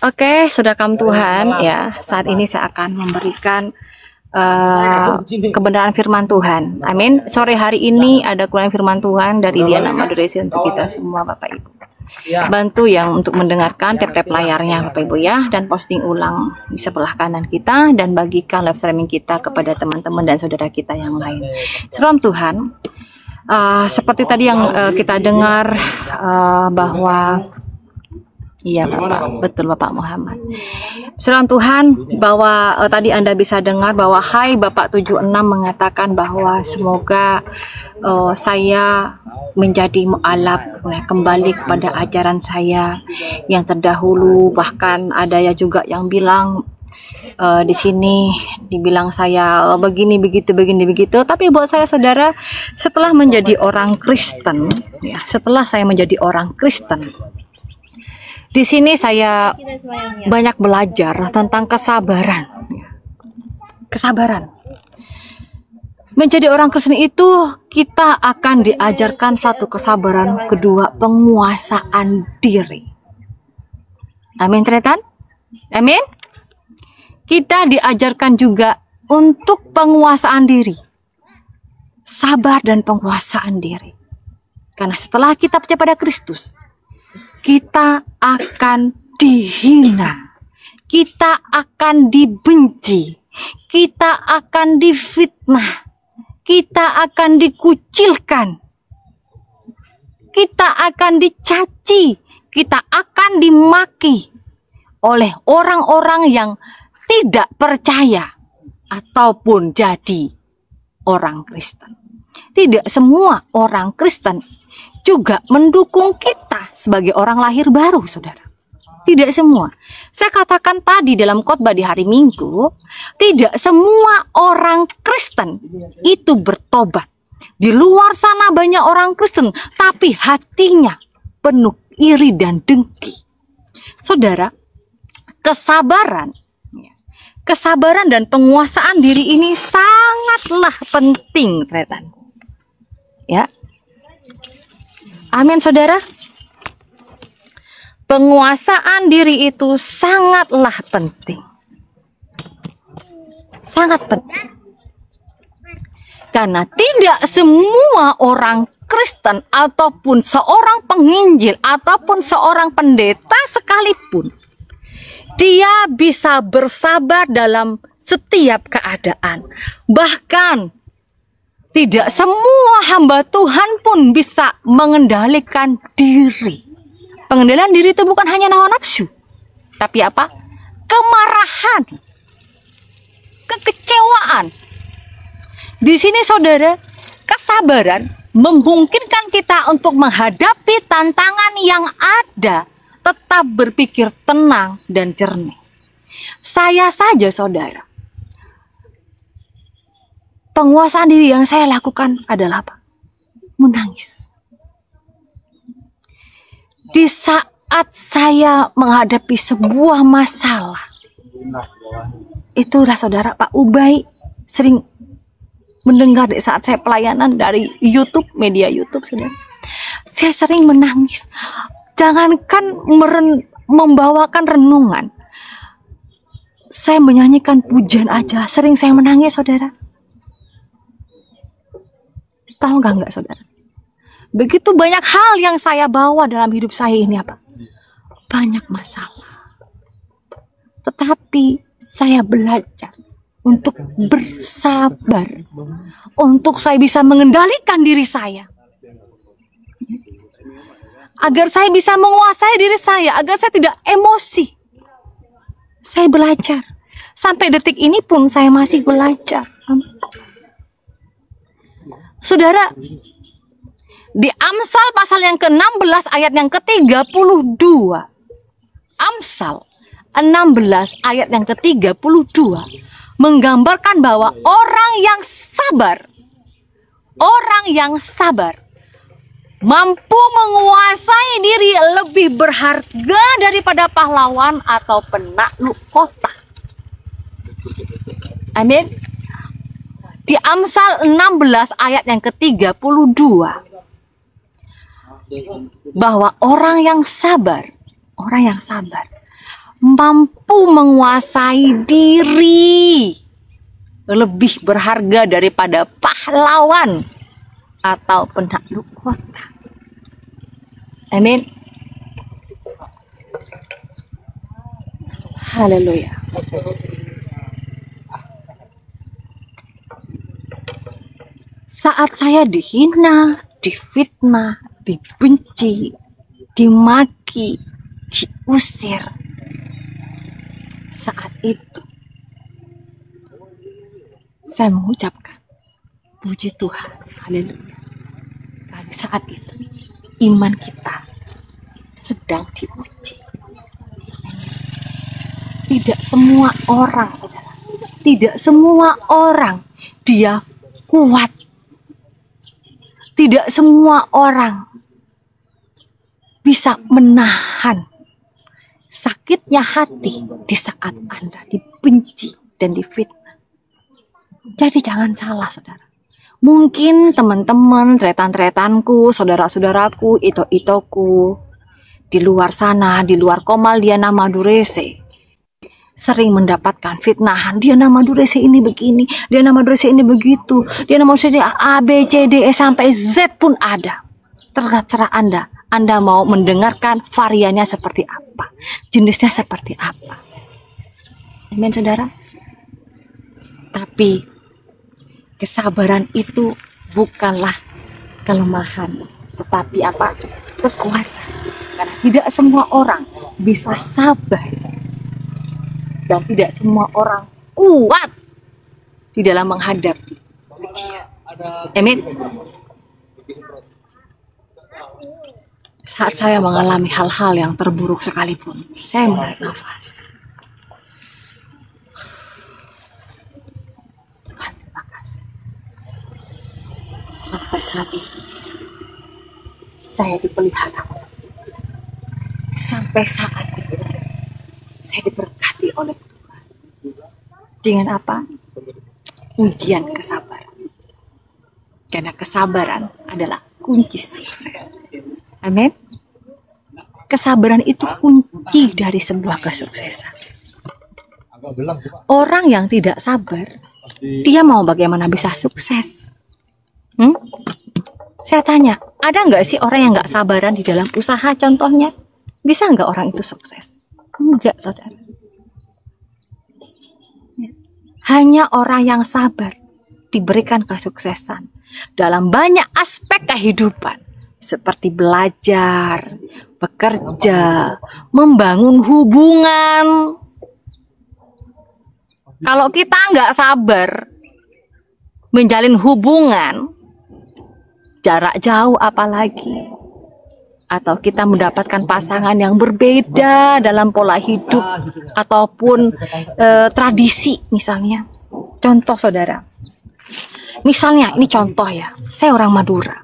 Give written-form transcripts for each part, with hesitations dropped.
Oke, saudara kaum Tuhan, ya saat ini saya akan memberikan kebenaran firman Tuhan. Amin. Sore hari ini ada kurang firman Tuhan dari Diana Maduresi untuk kita semua, Bapak Ibu. Bantu yang untuk mendengarkan tap-tap layarnya, Bapak Ibu ya, dan posting ulang di sebelah kanan kita dan bagikan live streaming kita kepada teman-teman dan saudara kita yang lain. Salam Tuhan. Seperti tadi yang kita dengar bahwa iya Bapak, betul Bapak Muhammad. Salam Tuhan, bahwa tadi Anda bisa dengar bahwa Hai Bapak 76 mengatakan bahwa semoga saya menjadi mu'alaf, kembali kepada ajaran saya yang terdahulu. Bahkan ada ya juga yang bilang di sini dibilang saya begini begitu begini begitu. Tapi buat saya saudara, setelah menjadi orang Kristen, ya, setelah saya menjadi orang Kristen, di sini saya banyak belajar tentang kesabaran. Kesabaran. Menjadi orang Kristen itu kita akan diajarkan satu kesabaran, kedua penguasaan diri. Amin, teman. Amin. Kita diajarkan juga untuk penguasaan diri. Sabar dan penguasaan diri. Karena setelah kita percaya pada Kristus, kita akan dihina, kita akan dibenci, kita akan difitnah, kita akan dikucilkan, kita akan dicaci, kita akan dimaki oleh orang-orang yang tidak percaya ataupun jadi orang Kristen. Tidak semua orang Kristen juga mendukung kita sebagai orang lahir baru, saudara. Tidak semua. Saya katakan tadi dalam khotbah di hari Minggu, tidak semua orang Kristen itu bertobat. Di luar sana banyak orang Kristen, tapi hatinya penuh iri dan dengki. Saudara, kesabaran dan penguasaan diri ini sangatlah penting, teman. Ya. Amin, saudara. Penguasaan diri itu sangatlah penting. Sangat penting. Karena tidak semua orang Kristen ataupun seorang penginjil ataupun seorang pendeta sekalipun, dia bisa bersabar dalam setiap keadaan. Bahkan tidak semua hamba Tuhan pun bisa mengendalikan diri. Pengendalian diri itu bukan hanya hawa nafsu, tapi apa? Kemarahan, kekecewaan. Di sini saudara, kesabaran memungkinkan kita untuk menghadapi tantangan yang ada, tetap berpikir tenang dan jernih. Saya saja saudara, penguasaan diri yang saya lakukan adalah apa? Menangis. Di saat saya menghadapi sebuah masalah, itulah saudara, Pak Ubay sering mendengar di saat saya pelayanan dari YouTube, media YouTube, saudara. Saya sering menangis. Jangankan membawakan renungan, saya menyanyikan pujian aja, sering saya menangis, saudara. Tahu nggak saudara? Begitu banyak hal yang saya bawa dalam hidup saya ini, apa? Banyak masalah. Tetapi saya belajar untuk bersabar, untuk saya bisa mengendalikan diri saya, agar saya bisa menguasai diri saya, agar saya tidak emosi. Saya belajar. Sampai detik ini pun saya masih belajar. Saudara, di Amsal pasal yang ke-16 ayat yang ke-32. Amsal 16 ayat yang ke-32 menggambarkan bahwa orang yang sabar mampu menguasai diri lebih berharga daripada pahlawan atau penakluk kota. Amin. Di Amsal 16 ayat yang ke-32, bahwa orang yang sabar mampu menguasai diri, lebih berharga daripada pahlawan atau penakluk kota. Amin. Haleluya. Saat saya dihina, difitnah, dibenci, dimaki, diusir, saat itu saya mengucapkan puji Tuhan, haleluya. Karena saat itu iman kita sedang diuji. Tidak semua orang, saudara, tidak semua orang dia kuat. Tidak semua orang bisa menahan sakitnya hati di saat Anda dibenci dan difitnah. Jadi jangan salah, saudara. Mungkin teman-teman, tretan-tretanku, saudara-saudaraku, ito-itoku di luar sana, di luar Komal Diana Madurese, sering mendapatkan fitnahan. Diana Madurese ini begini, Diana Madurese ini begitu, Diana Madurese A, B, C, D, E sampai Z pun ada. Terserah Anda mau mendengarkan variannya seperti apa, jenisnya seperti apa. Amin, saudara. Tapi kesabaran itu bukanlah kelemahan, tetapi apa? Kekuatan. Karena tidak semua orang bisa sabar dan tidak semua orang kuat di dalam menghadapi ujian. Amin. Saat saya mengalami hal-hal yang terburuk sekalipun, saya menarik nafas. Tuhan, terima kasih. Sampai saat ini, saya dipelihara. Sampai saat ini, saya diberkati oleh Tuhan. Dengan apa? Ujian kesabaran. Karena kesabaran adalah kunci sukses. Amin. Kesabaran itu kunci dari sebuah kesuksesan. Orang yang tidak sabar, dia mau bagaimana bisa sukses? Saya tanya, ada nggak sih orang yang nggak sabaran di dalam usaha contohnya? Bisa nggak orang itu sukses? Enggak, saudara. Hanya orang yang sabar diberikan kesuksesan dalam banyak aspek kehidupan. Seperti belajar, bekerja, membangun hubungan. Kalau kita nggak sabar menjalin hubungan, jarak jauh apalagi, atau kita mendapatkan pasangan yang berbeda dalam pola hidup ataupun tradisi misalnya. Contoh, saudara. Misalnya, ini contoh ya, saya orang Madura.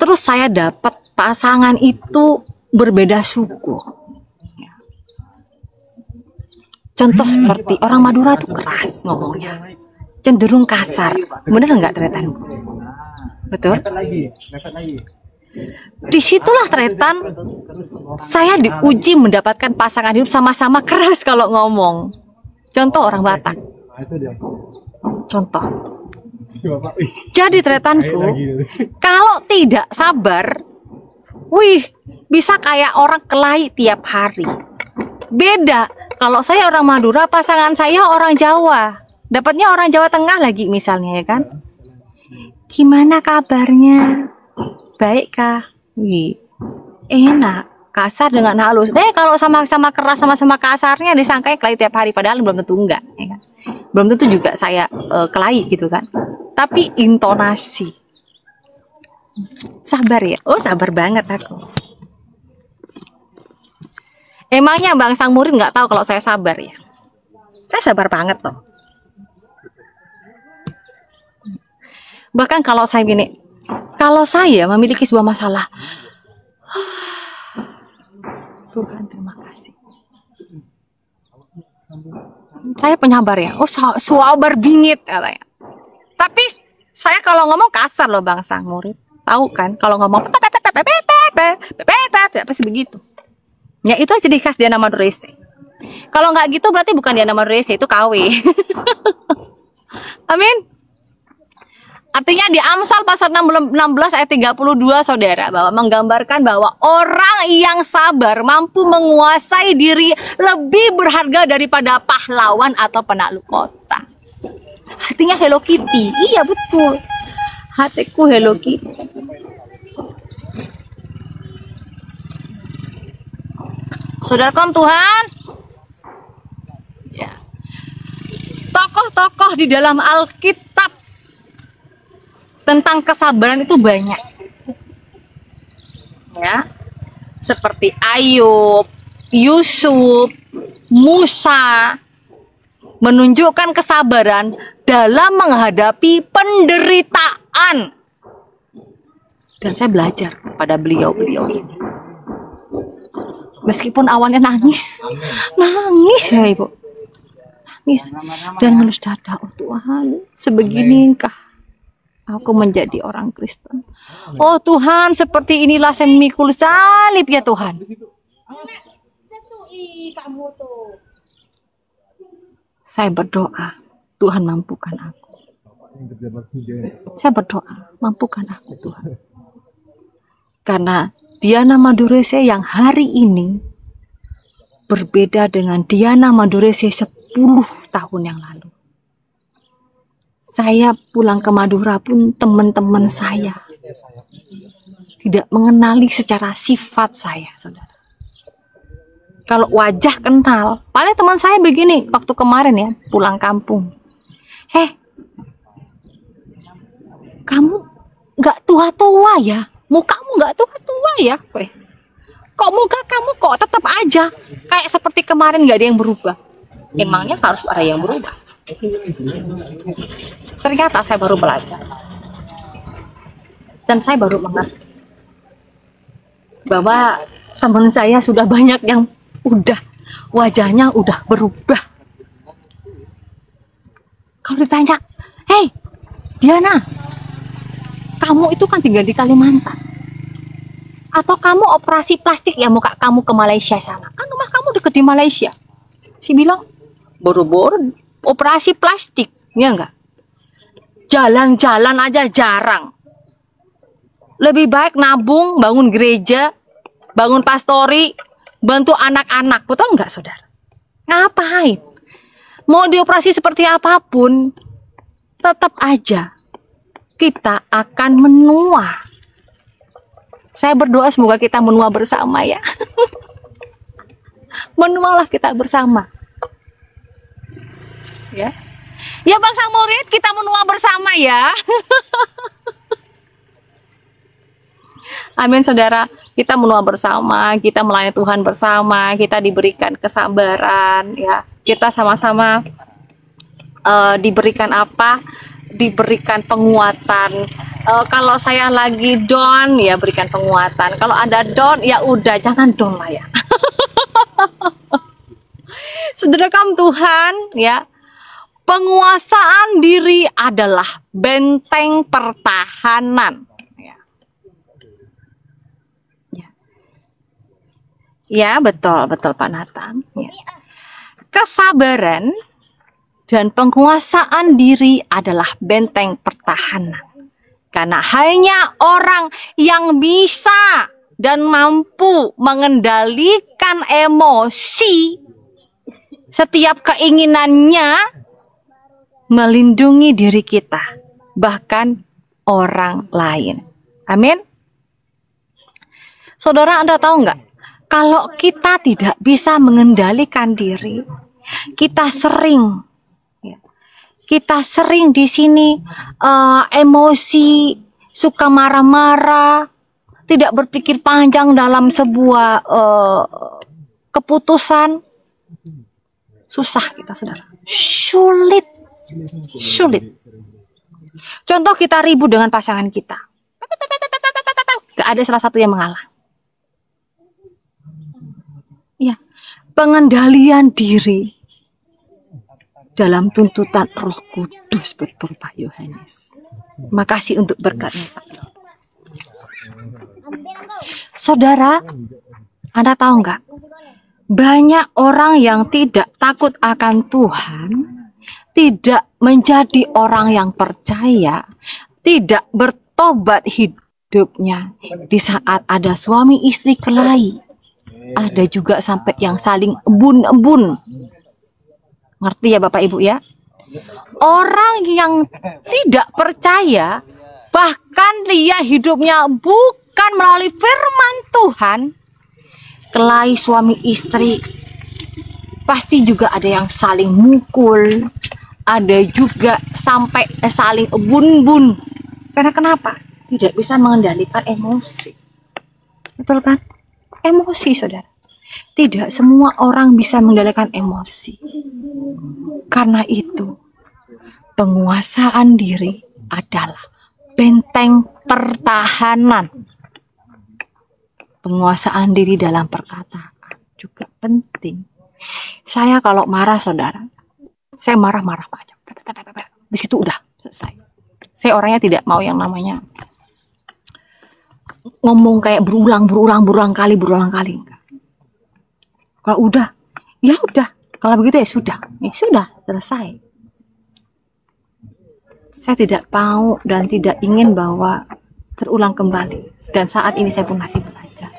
Terus saya dapat pasangan itu berbeda suku. Contoh seperti orang Madura tuh keras ngomongnya, cenderung kasar. Bener nggak tretan? Betul? Disitulah tretan, saya diuji mendapatkan pasangan hidup sama-sama keras kalau ngomong. Contoh orang Batak. Contoh. Jadi tretanku, kalau tidak sabar, bisa kayak orang kelahi tiap hari. Beda, kalau saya orang Madura, pasangan saya orang Jawa. Dapatnya orang Jawa Tengah lagi misalnya, ya kan? Gimana kabarnya? Baik kah? Enak, kasar dengan halus. Kalau sama-sama keras, sama-sama kasarnya disangkai kelahi tiap hari, padahal belum tentu enggak, ya kan? Belum tentu juga saya kelahi gitu kan. Tapi intonasi. Sabar ya? Oh, sabar banget aku. Emangnya Bang Sang Murid nggak tahu kalau saya sabar ya? Saya sabar banget loh. Bahkan kalau saya gini, kalau saya memiliki sebuah masalah, Tuhan terima kasih. Saya penyabar ya. Oh, sabar bingit katanya. Tapi saya kalau ngomong kasar loh Bang Sang Murid. Tahu kan? Kalau ngomong pasti begitu. Ya itu ciri khas Diana Madurese. Kalau nggak gitu berarti bukan Diana Madurese, itu KW. Amin. Artinya di Amsal pasal 16 ayat 32 saudara, bahwa menggambarkan bahwa orang yang sabar mampu menguasai diri lebih berharga daripada pahlawan atau penakluk kota. Hatinya Hello Kitty. Iya betul. Hatiku Hello Kitty. Saudara kaum Tuhan, ya. Tokoh-tokoh di dalam Alkitab tentang kesabaran itu banyak, ya, seperti Ayub, Yusuf, Musa, menunjukkan kesabaran dalam menghadapi penderitaan. Dan saya belajar pada beliau-beliau ini. Meskipun awalnya nangis ya Ibu, nangis dan ngelus dada, oh Tuhan, sebeginikah aku menjadi orang Kristen. Oh Tuhan, seperti inilah saya memikul salib ya Tuhan. Saya berdoa, Tuhan mampukan aku. Saya berdoa, mampukan aku Tuhan. Karena Diana Madurese yang hari ini berbeda dengan Diana Madurese 10 tahun yang lalu. Saya pulang ke Madura pun teman-teman saya tidak mengenali secara sifat saya, saudara. Kalau wajah kenal, paling teman saya begini waktu kemarin ya, pulang kampung. Kamu nggak tua-tua ya? Mukamu nggak tua-tua ya? Kok muka kamu kok tetap aja kayak seperti kemarin, nggak ada yang berubah? Emangnya harus ada yang berubah? Ternyata saya baru belajar dan saya baru mengerti bahwa teman saya sudah banyak yang udah wajahnya udah berubah. Kalau ditanya, "Hei Diana, kamu itu kan tinggal di Kalimantan, atau kamu operasi plastik ya muka kamu ke Malaysia sana? Kan rumah kamu deket di Malaysia." Si bilang, "Boro-boro operasi plastik, ya enggak? Jalan-jalan aja jarang. Lebih baik nabung, bangun gereja, bangun pastori, bantu anak-anak." Betul enggak saudara? Ngapain? Mau dioperasi seperti apapun, tetap aja kita akan menua. Saya berdoa semoga kita menua bersama ya. Menualah kita bersama. Ya. Ya bangsa murid, kita menua bersama ya. Amin saudara, kita menua bersama, kita melayani Tuhan bersama, kita diberikan kesabaran ya. Kita sama-sama diberikan apa? Diberikan penguatan. Kalau saya lagi down ya berikan penguatan. Kalau Anda down ya udah jangan down lah ya. Saudara kaum Tuhan ya, penguasaan diri adalah benteng pertahanan. Ya betul Pak Nathan. Ya. Kesabaran dan penguasaan diri adalah benteng pertahanan. Karena hanya orang yang bisa dan mampu mengendalikan emosi setiap keinginannya melindungi diri kita, bahkan orang lain. Amin. Saudara, Anda tahu nggak? Kalau kita tidak bisa mengendalikan diri, kita sering di sini emosi, suka marah-marah, tidak berpikir panjang dalam sebuah keputusan. Susah kita saudara, sulit. Contoh kita ribut dengan pasangan kita, gak ada salah satu yang mengalah. Ya, pengendalian diri dalam tuntutan Roh Kudus, betul Pak Yohanes. Makasih untuk berkatnya Pak. Saudara, Anda tahu nggak banyak orang yang tidak takut akan Tuhan, tidak menjadi orang yang percaya, tidak bertobat hidupnya di saat ada suami istri kelahi. Ada juga sampai yang saling embun-embun. Ngerti ya Bapak Ibu ya? Orang yang tidak percaya, bahkan dia hidupnya bukan melalui firman Tuhan, kelahi suami istri, pasti juga ada yang saling mukul, ada juga sampai saling embun-embun. Karena kenapa? Tidak bisa mengendalikan emosi. Betul kan? Emosi, saudara. Tidak semua orang bisa mengendalikan emosi. Karena itu, penguasaan diri adalah benteng pertahanan. Penguasaan diri dalam perkataan juga penting. Saya kalau marah, saudara, saya marah-marah aja. Di situ udah selesai. Saya orangnya tidak mau yang namanya ngomong kayak berulang kali. Enggak. Kalau udah, ya udah. Kalau begitu ya sudah selesai. Saya tidak mau dan tidak ingin bahwa terulang kembali. Dan saat ini saya pun masih belajar.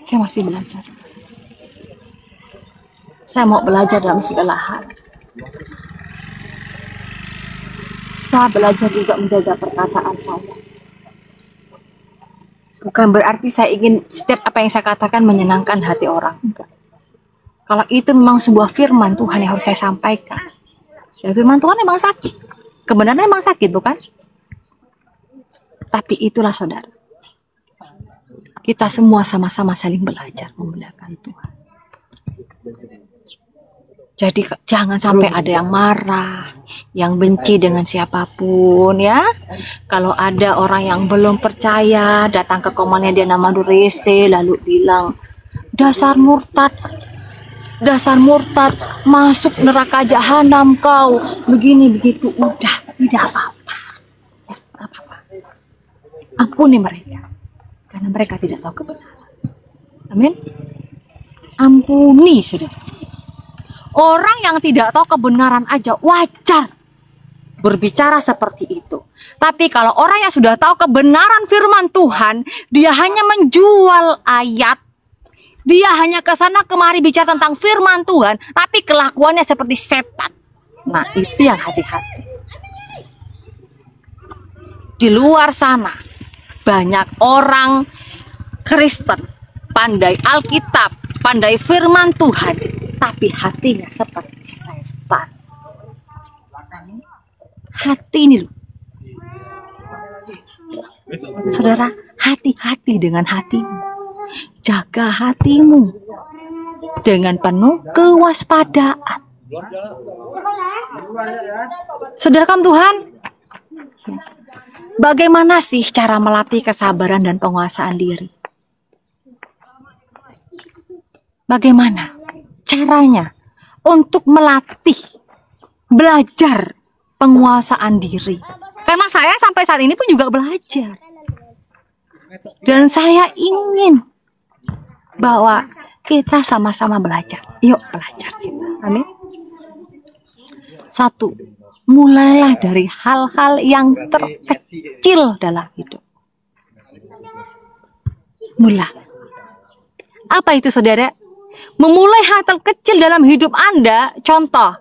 Saya masih belajar. Saya mau belajar dalam segala hal. Saya belajar juga menjaga perkataan saya. Bukan berarti saya ingin setiap apa yang saya katakan menyenangkan hati orang. Enggak. Kalau itu memang sebuah firman Tuhan yang harus saya sampaikan. Ya, firman Tuhan memang sakit. Kebenaran memang sakit, bukan? Tapi itulah saudara. Kita semua sama-sama saling belajar memuliakan Tuhan. Jadi jangan sampai ada yang marah, yang benci dengan siapapun ya. Kalau ada orang yang belum percaya, datang ke komannya dia nama Durese, lalu bilang, dasar murtad, masuk neraka jahanam kau, begini begitu, udah, tidak apa-apa. Ya, tidak apa-apa. Ampuni mereka, karena mereka tidak tahu kebenaran. Amin. Ampuni, saudara. Orang yang tidak tahu kebenaran aja wajar berbicara seperti itu. Tapi kalau orang yang sudah tahu kebenaran firman Tuhan, dia hanya menjual ayat. Dia hanya ke sana kemari bicara tentang firman Tuhan, tapi kelakuannya seperti setan. Nah, itu yang hati-hati. Di luar sana banyak orang Kristen, pandai Alkitab, pandai firman Tuhan, tapi hatinya seperti setan. Hati ini loh. Saudara, hati-hati dengan hatimu. Jaga hatimu dengan penuh kewaspadaan. Saudara Tuhan, bagaimana sih cara melatih kesabaran dan penguasaan diri? Bagaimana caranya untuk melatih, belajar penguasaan diri? Karena saya sampai saat ini pun juga belajar. Dan saya ingin bahwa kita sama-sama belajar. Yuk belajar kita. Amin. 1. Mulailah dari hal-hal yang terkecil dalam hidup. Mulai. Apa itu saudara? Memulai hal terkecil dalam hidup Anda. Contoh,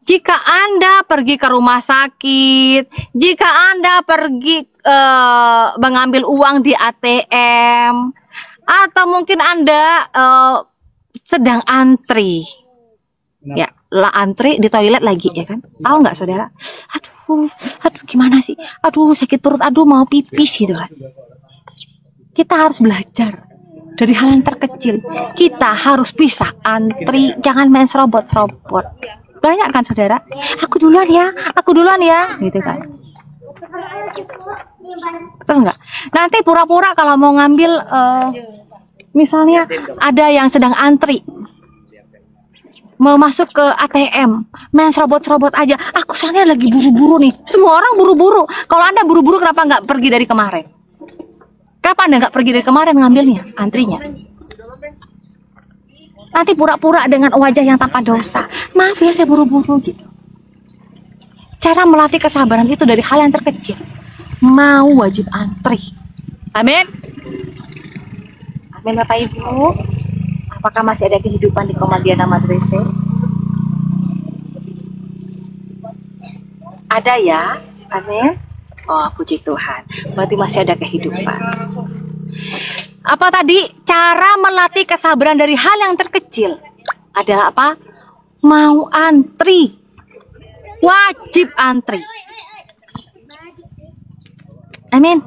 jika Anda pergi ke rumah sakit, jika Anda pergi mengambil uang di ATM, atau mungkin Anda sedang antri, ya, antri di toilet lagi, ya kan? Tahu nggak saudara? Aduh, gimana sih? Aduh, sakit perut, aduh mau pipis gitu kan? Kita harus belajar dari hal yang terkecil. Kita harus bisa antri, jangan main serobot-serobot. Banyak kan saudara? Aku duluan ya, gitu kan? Betul nggak? Nanti pura-pura kalau mau ngambil, misalnya ada yang sedang antri, mau masuk ke ATM, main serobot-serobot aja. Aku soalnya lagi buru-buru nih. Semua orang buru-buru. Kalau Anda buru-buru, kenapa nggak pergi dari kemarin? Kenapa Anda nggak pergi dari kemarin ngambilnya, antrinya? Nanti pura-pura dengan wajah yang tanpa dosa. Maaf ya, saya buru-buru gitu. Cara melatih kesabaran itu dari hal yang terkecil. Mau wajib antri. Amin. Amin Bapak Ibu. Apakah masih ada kehidupan di Komadiana Madrasah? Ada ya? Amin. Oh, puji Tuhan. Berarti masih ada kehidupan. Apa tadi? Cara melatih kesabaran dari hal yang terkecil adalah apa? Mau antri. Wajib antri. Amin.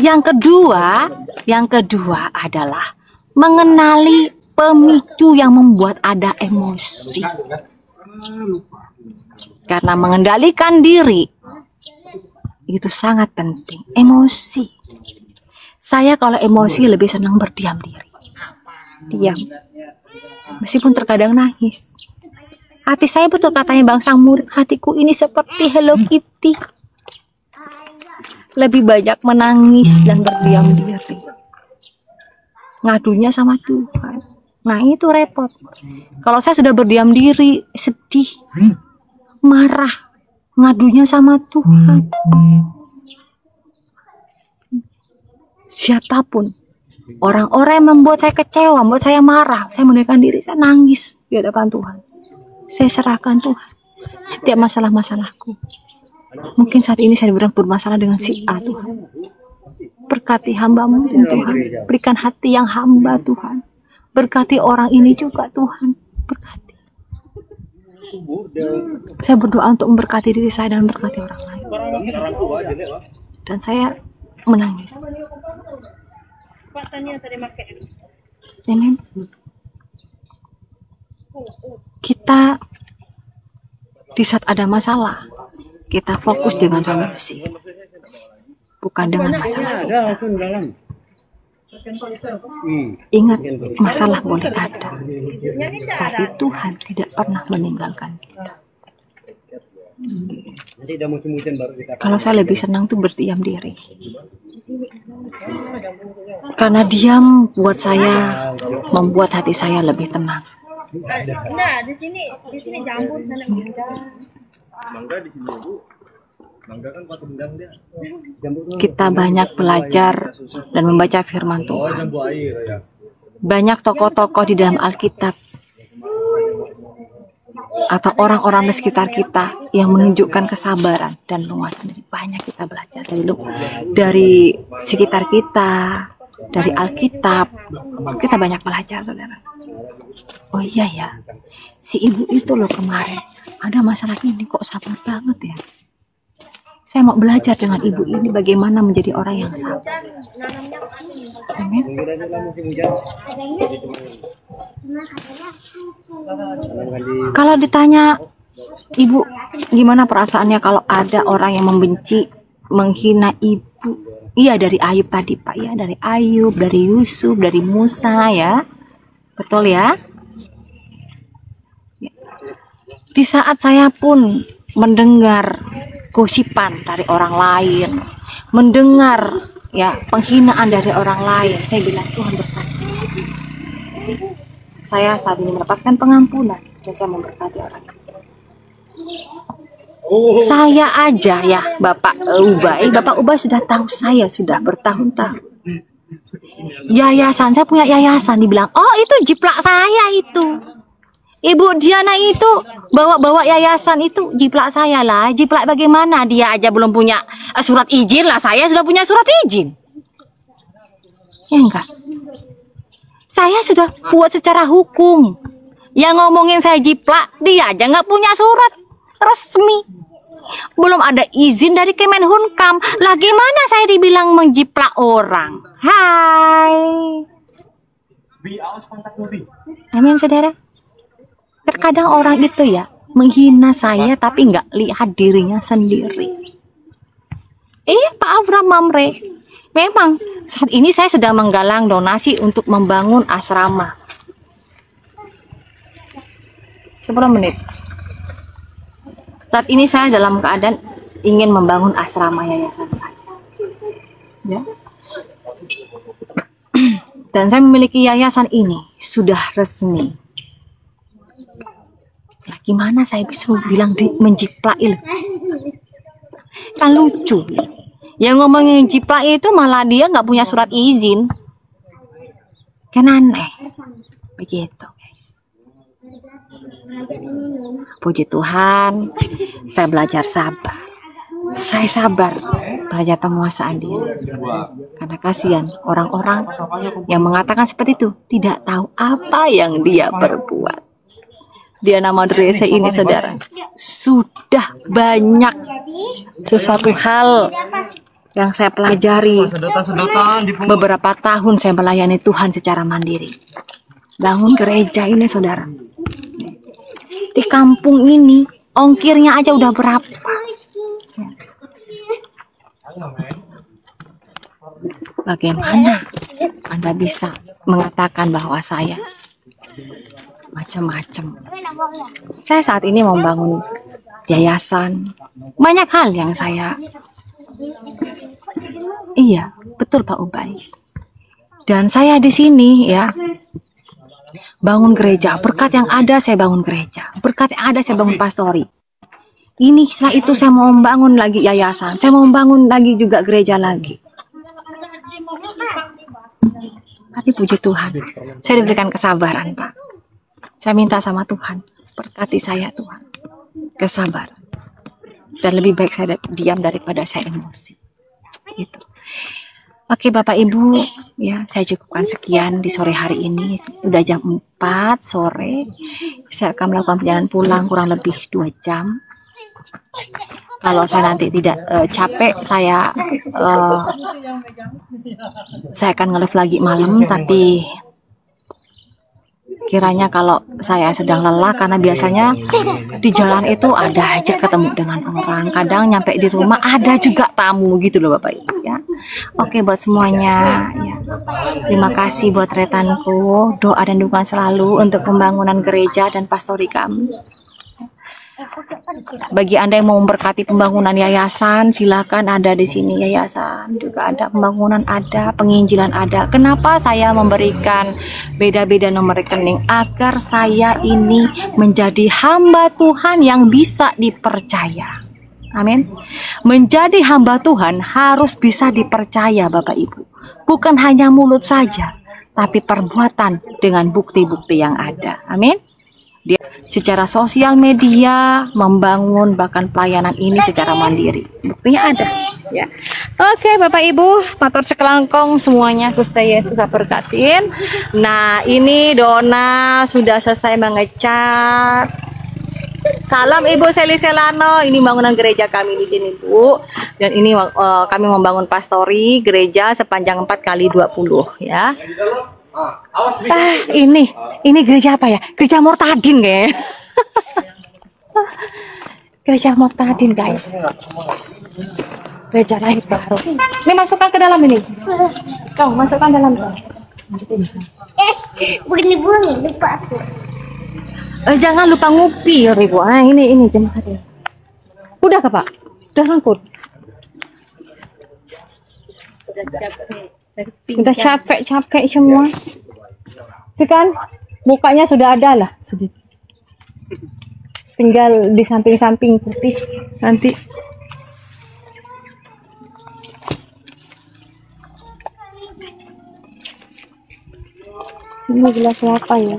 Yang kedua adalah mengenali pemicu yang membuat ada emosi. Karena mengendalikan diri itu sangat penting. Emosi. Saya kalau emosi lebih senang berdiam diri. Diam. Meskipun terkadang nangis. Hati saya betul katanya Bang Sang Murid, hatiku ini seperti Hello Kitty. Lebih banyak menangis dan berdiam diri. Ngadunya sama Tuhan. Nah itu repot. Kalau saya sudah berdiam diri, sedih, marah, ngadunya sama Tuhan. Siapapun, orang-orang yang membuat saya kecewa, membuat saya marah, saya menundukkan diri, saya nangis di hadapan Tuhan. Saya serahkan Tuhan setiap masalah-masalahku. Mungkin saat ini saya bermasalah dengan si A, Tuhan. Berkati hamba-Mu Tuhan. Berikan hati yang hamba Tuhan. Berkati orang ini juga Tuhan. Berkati. Saya berdoa untuk memberkati diri saya dan memberkati orang lain. Dan saya menangis. Amin. Kita di saat ada masalah, kita fokus dengan solusi, bukan dengan masalah kita. Ingat, masalah boleh ada, tapi Tuhan tidak pernah meninggalkan kita. Kalau saya lebih senang tuh berdiam diri, karena diam buat saya membuat hati saya lebih tenang. Nah, di sini jambu sana bunda. Mangga di sini Bu. Mangga kan pakai bendang dia. Kita banyak belajar dan membaca firman Tuhan. Banyak tokoh-tokoh di dalam Alkitab atau orang-orang di sekitar kita yang menunjukkan kesabaran dan luasan. Banyak kita belajar dari sekitar kita, dari Alkitab. Kita banyak belajar, saudara. Oh iya ya, si ibu itu loh kemarin ada masalah ini kok sabar banget ya. Saya mau belajar dengan ibu ini bagaimana menjadi orang yang sabar. Amin. Kalau ditanya ibu gimana perasaannya kalau ada orang yang membenci, menghina ibu, iya dari Ayub tadi Pak ya, dari Ayub, dari Yusuf, dari Musa ya, betul ya. Di saat saya pun mendengar gosipan dari orang lain, mendengar ya penghinaan dari orang lain, saya bilang Tuhan berkati. Saya saat ini melepaskan pengampunan dan saya memberkati orang itu. Saya aja ya Bapak Ubay sudah tahu saya sudah bertahun-tahun. Yayasan, saya punya yayasan, dibilang, oh itu jiplak saya itu. Ibu Diana itu bawa yayasan itu jiplak saya lah. Jiplak bagaimana? Dia aja belum punya surat izin lah. Saya sudah punya surat izin. Ya enggak? Saya sudah buat secara hukum. Yang ngomongin saya jiplak, dia aja nggak punya surat resmi. Belum ada izin dari Kemenhunkam. Lah gimana saya dibilang menjiplak orang? Hai. Amin saudara. Terkadang orang itu ya menghina saya tapi nggak lihat dirinya sendiri. Pak Avram Mamre, memang saat ini saya sedang menggalang donasi untuk membangun asrama. 10 menit. Saat ini saya dalam keadaan ingin membangun asrama yayasan saya. Ya. Dan saya memiliki yayasan ini sudah resmi. Ya, gimana saya bisa bilang menjiplak? Kan lucu. Yang ngomongin jiplak itu malah dia nggak punya surat izin. Kan aneh. Begitu. Puji Tuhan, saya belajar sabar. Saya sabar belajar penguasaan diri. Karena kasihan orang-orang yang mengatakan seperti itu tidak tahu apa yang dia perbuat. Diana Madrese ini, saudara, sudah banyak sesuatu hal yang saya pelajari. Beberapa tahun saya melayani Tuhan secara mandiri. Bangun gereja ini, saudara. Di kampung ini ongkirnya aja udah berapa? Bagaimana Anda bisa mengatakan bahwa saya macam-macam? Saya saat ini membangun yayasan, banyak hal yang saya. Iya, betul Pak Ubay. Dan saya di sini ya, bangun gereja. Berkat yang ada saya bangun gereja. Berkat yang ada saya bangun pastori. Ini setelah itu saya mau membangun lagi yayasan. Saya mau membangun lagi juga gereja lagi. Tapi puji Tuhan, saya diberikan kesabaran, Pak. Saya minta sama Tuhan, berkati saya Tuhan, kesabaran. Dan lebih baik saya diam daripada saya emosi. Gitu. Oke Bapak Ibu, ya saya cukupkan sekian di sore hari ini. Udah jam 4 sore. Saya akan melakukan perjalanan pulang kurang lebih 2 jam. Kalau saya nanti tidak capek, saya akan nge-live lagi malam. Tapi kiranya kalau saya sedang lelah, karena biasanya di jalan itu ada aja ketemu dengan orang. Kadang nyampe di rumah ada juga tamu gitu loh Bapak Ibu ya. Oke buat semuanya ya. Terima kasih buat retanku. Doa dan dukungan selalu untuk pembangunan gereja dan pastori kami. Bagi Anda yang mau memberkati pembangunan yayasan, silakan ada di sini. Yayasan juga ada, pembangunan ada, penginjilan ada. Kenapa saya memberikan beda-beda nomor rekening? Agar saya ini menjadi hamba Tuhan yang bisa dipercaya. Amin. Menjadi hamba Tuhan harus bisa dipercaya Bapak Ibu. Bukan hanya mulut saja, tapi perbuatan dengan bukti-bukti yang ada. Amin. Dia secara sosial media membangun bahkan pelayanan ini secara mandiri. Buktinya ada ya. Oke Bapak Ibu, matur sekelangkong semuanya, Gusti Yesus berkatin. Nah, ini Dona sudah selesai mengecat. Salam Ibu Seli Selano, ini bangunan gereja kami di sini Bu. Dan ini kami membangun pastori gereja sepanjang 4x20 ya. Ini gereja apa ya? Gereja Mortadin kayaknya. Gereja Mortadin guys. Gereja lahir baru. Ini masukkan ke dalam ini. Kau masukkan dalam. Bunyi lupa aku. Jangan lupa ngupi ya Ibu. Ini jemaat. Udah kah Pak? Udah rangkut. Udah capek semua. Itu kan mukanya sudah ada lah. Tinggal di samping-samping putih nanti. Ini gelas apa ya?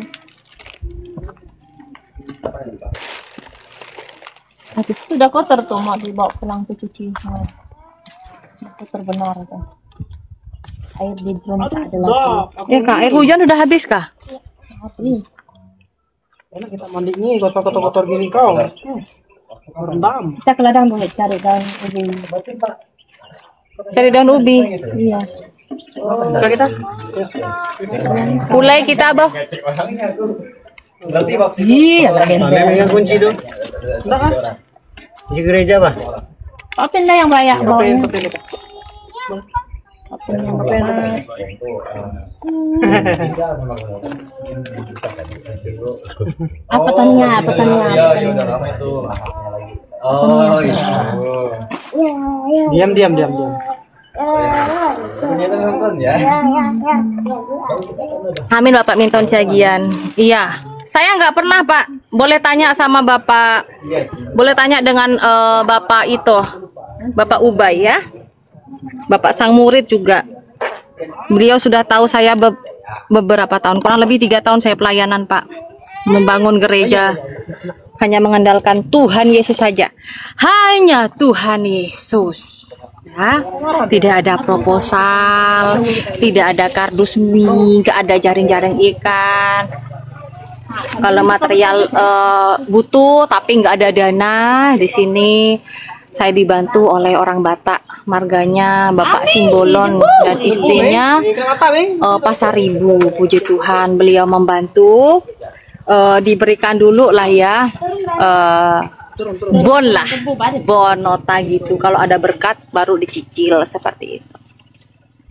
Sudah kotor tuh, mau dibawa pulang ke cuci. Kotor benar kan. Air di drum tak ada lagi. Ya Kak, air hujan udah habis kah? Habis. Karena kita mandi ini kotor-kotor gini kau. Rendam. Kita ke ladang dulu cari daun ubi. Cari daun ubi. Iya. Sudah kita? Mulai kita, Boh. Iya, Yang kunci tuh. Enggak kan? Di gereja, Bah. Apa yang banyak bawahnya? Apa tanya? Oh iya. Diam. Ternyata nonton ya. Amin Bapak Minton Cagian. Iya. Saya nggak pernah Pak. Boleh tanya sama Bapak. Boleh tanya dengan Bapak itu, Bapak Ubay ya. Bapak sang murid juga. Beliau sudah tahu saya beberapa tahun, kurang lebih 3 tahun saya pelayanan Pak. Membangun gereja. Hanya mengandalkan Tuhan Yesus saja. Hanya Tuhan Yesus. Ya, tidak ada proposal, tidak ada kardus mie, nggak ada jaring-jaring ikan. Kalau material butuh tapi nggak ada dana, di sini saya dibantu oleh orang Batak, marganya Bapak Simbolon dan istrinya Pasaribu. Puji Tuhan, beliau membantu. Diberikan dulu lah ya bon nota gitu. Kalau ada berkat baru dicicil seperti itu.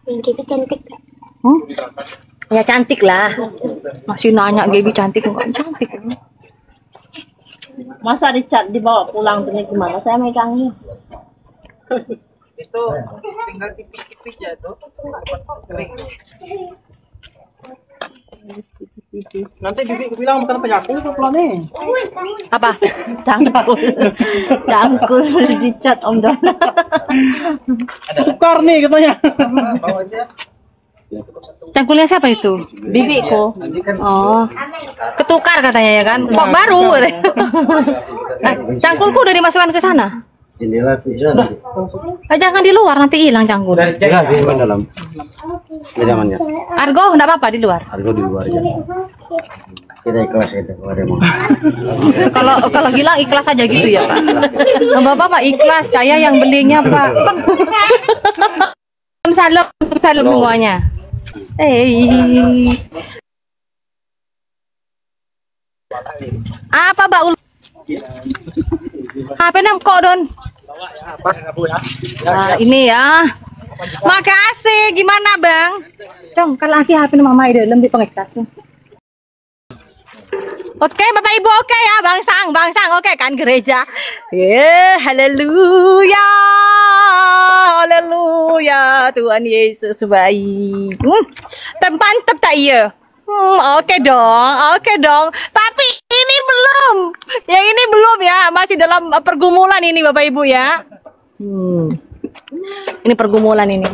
Yang itu cantik. Ya cantik lah. Masih nanya Gaby cantik enggak? Cantik. Masa dicat dibawa pulang tuh gimana? Saya megangnya. Itu tinggal tipis-tipis ya tuh. Kering. Nanti bibi bilang bukan penyapu nih. Apa? Cangkul dicat Om Dona. Tukar nih katanya. Cangkulnya siapa itu? Bibiku. Oh, ketukar katanya ya kan? Kok baru? Cangkulku udah dimasukkan ke sana. Jendela bisa. Jangan di luar nanti hilang cangkul. Enggak di dalam. Di dalamnya. Argo enggak apa-apa di luar. Argo di luar aja. Kita ikhlas itu kalau ada mau. Kalau Gilang ikhlas aja gitu ya Pak. Bapak ikhlas, saya yang belinya Pak. Salam semuanya. Apa Mbak Ul? HP nam kok Don? Nah, ini ya. Makasih. Gimana Bang? Dong, kalau lagi HP mama ide lebih pengektasnya. Oke, Bapak Ibu oke ya, Bang Sang oke kan gereja. Haleluya. Haleluya. Tuhan Yesus baik. Mantap tak iya? Oke dong. Tapi ini belum. Yang ini belum ya, masih dalam pergumulan ini Bapak Ibu ya. Ini pergumulan ini.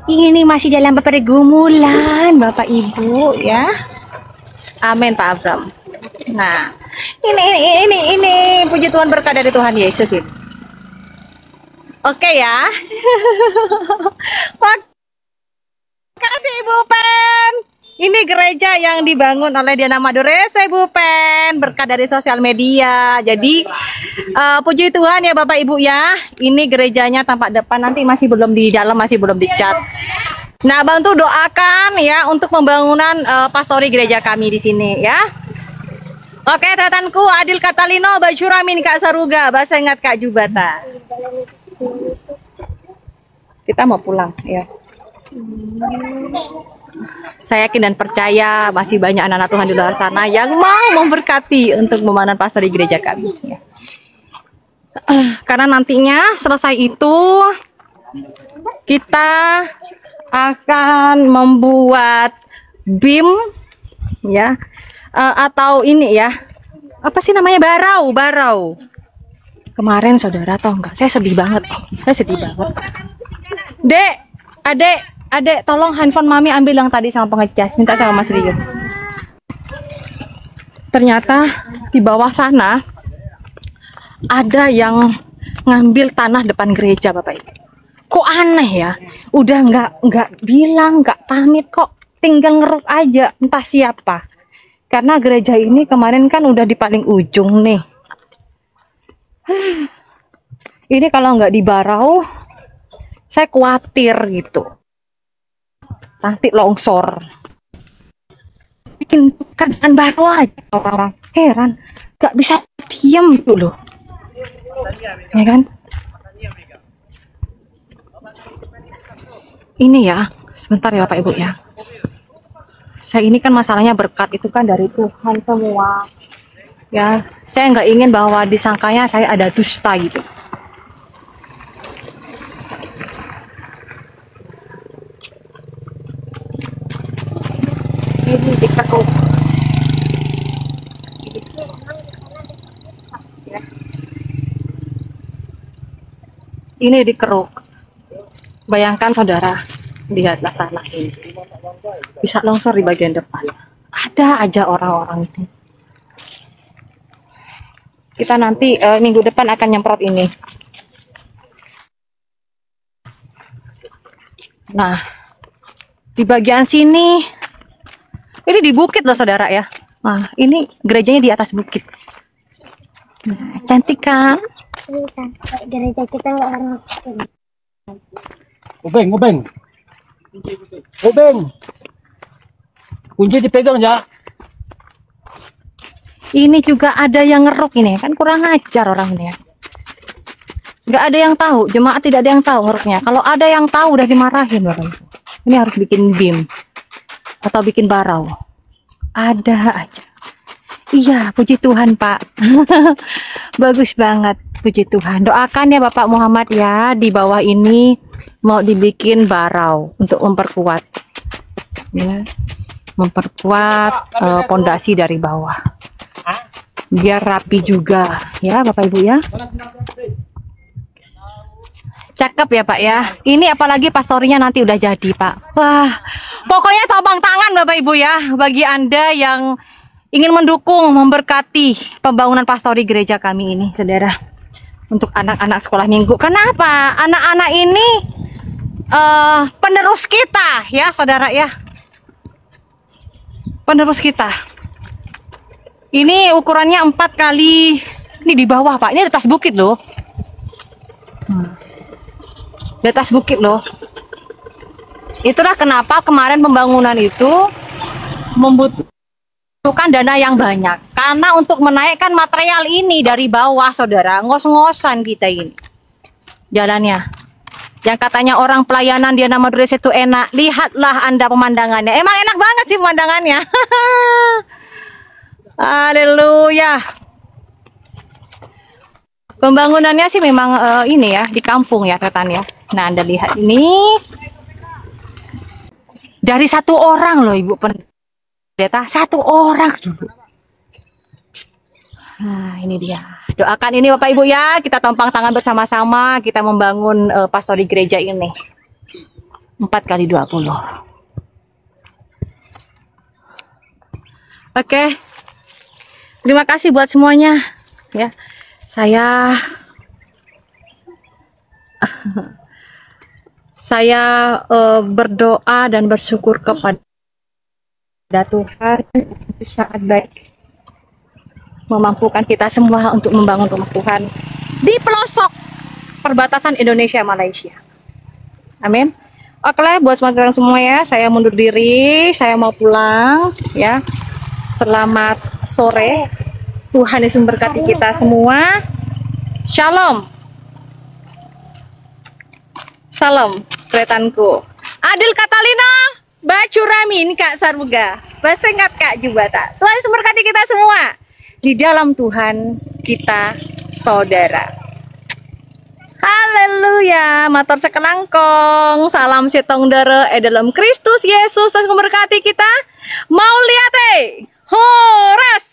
Ini masih dalam pergumulan Bapak Ibu ya. Amin Pak Abram. Nah, ini puji Tuhan berkah dari Tuhan Yesus ini. Oke ya. Makasih Ibu Pen. Ini gereja yang dibangun oleh Diana Madurese Ibu Pen, berkat dari sosial media. Jadi puji Tuhan ya Bapak Ibu ya. Ini gerejanya tampak depan, nanti masih belum di dalam, masih belum dicat. Nah, bantu doakan ya untuk pembangunan pastori gereja kami di sini ya. Oke, tatanku Adil Katalino, Bajuramin Kak Saruga, bahasa ingat Kak Jubata. Kita mau pulang ya. Saya yakin dan percaya masih banyak anak-anak Tuhan di luar sana yang mau memberkati untuk pembangunan pastor di gereja kami ya. Karena nantinya selesai itu kita akan membuat BIM ya, atau ini ya, apa sih namanya, barau. Kemarin saudara tahu nggak, saya sedih banget. Dek, adek tolong handphone mami ambil yang tadi sama pengecas, minta sama Mas Rio. Ternyata di bawah sana ada yang ngambil tanah depan gereja Bapak Ibu. Kok aneh ya, udah nggak bilang, nggak pamit, kok tinggal ngeruk aja, entah siapa. Karena gereja ini kemarin kan udah di paling ujung nih. Ini kalau nggak dibarau, saya khawatir gitu. Nanti longsor. Bikin kerjaan baru aja orang-orang. Heran, nggak bisa diam gitu loh. Ya kan? Ini ya, sebentar ya Bapak Ibu ya. Saya ini kan masalahnya berkat itu kan dari Tuhan semua. Ya, saya nggak ingin bahwa disangkanya saya ada dusta gitu. Ini dikeruk. Ya. Ini dikeruk. Bayangkan saudara, lihatlah tanah ini. Bisa longsor di bagian depan. Ada aja orang-orang itu. Kita nanti minggu depan akan nyemprot ini. Nah, di bagian sini, ini di bukit loh saudara ya. Nah, ini gerejanya di atas bukit. Nah, cantik kan? Ini sampai gereja kita nggak orang. Ubeng, ubeng. Ubeng. Kunci dipegang ya. Ini juga ada yang ngeruk ini, kan kurang ajar orang ini ya. Nggak ada yang tahu, jemaat tidak ada yang tahu ngeruknya. Kalau ada yang tahu udah dimarahin Bapak Ibu. Ini harus bikin BIM atau bikin barau. Ada aja. Iya, puji Tuhan Pak. Bagus banget, puji Tuhan. Doakan ya Bapak Muhammad ya, di bawah ini mau dibikin barau untuk memperkuat. Ya. Memperkuat pondasi dari bawah. Biar rapi juga ya Bapak Ibu ya. Cakep ya Pak ya. Ini apalagi pastorinya nanti udah jadi Pak. Wah, pokoknya topang tangan Bapak Ibu ya bagi Anda yang ingin mendukung, memberkati pembangunan pastori gereja kami ini, saudara. Untuk anak-anak sekolah minggu. Kenapa? Anak-anak ini penerus kita ya, saudara ya. Penerus kita. Ini ukurannya 4 kali. Ini di bawah Pak. Ini di atas bukit loh. Di atas bukit loh. Itulah kenapa kemarin pembangunan itu membutuhkan dana yang banyak. Karena untuk menaikkan material ini dari bawah, saudara, ngos-ngosan kita ini. Jalannya. Yang katanya orang pelayanan di Nama Dres itu enak. Lihatlah Anda pemandangannya. Emang enak banget sih pemandangannya. Haleluya. Pembangunannya sih memang ini ya, di kampung ya rekan ya. Nah, Anda lihat ini. Dari 1 orang loh Ibu Pendeta, 1 orang dulu. Nah, ini dia. Doakan ini Bapak Ibu ya, kita tompang tangan bersama-sama, kita membangun pastori gereja ini. 4x20. Oke. Terima kasih buat semuanya ya. Saya berdoa dan bersyukur kepada Tuhan saat baik memampukan kita semua untuk membangun rumah Tuhan di pelosok perbatasan Indonesia Malaysia. Amin. Oke, buat semua ya, saya mundur diri, saya mau pulang ya. Selamat sore. Tuhan Yesus memberkati kita semua. Shalom. Salam, retanku. Adil Katalina, Bacuramin Kak Sarbuga. Basengat Kak Jubata. Tuhan Yesus memberkati kita semua. Di dalam Tuhan kita saudara. Haleluya. Matur sekelangkong. Salam setong dere dalam Kristus Yesus. Tuhan memberkati kita. Mau lihat Horas.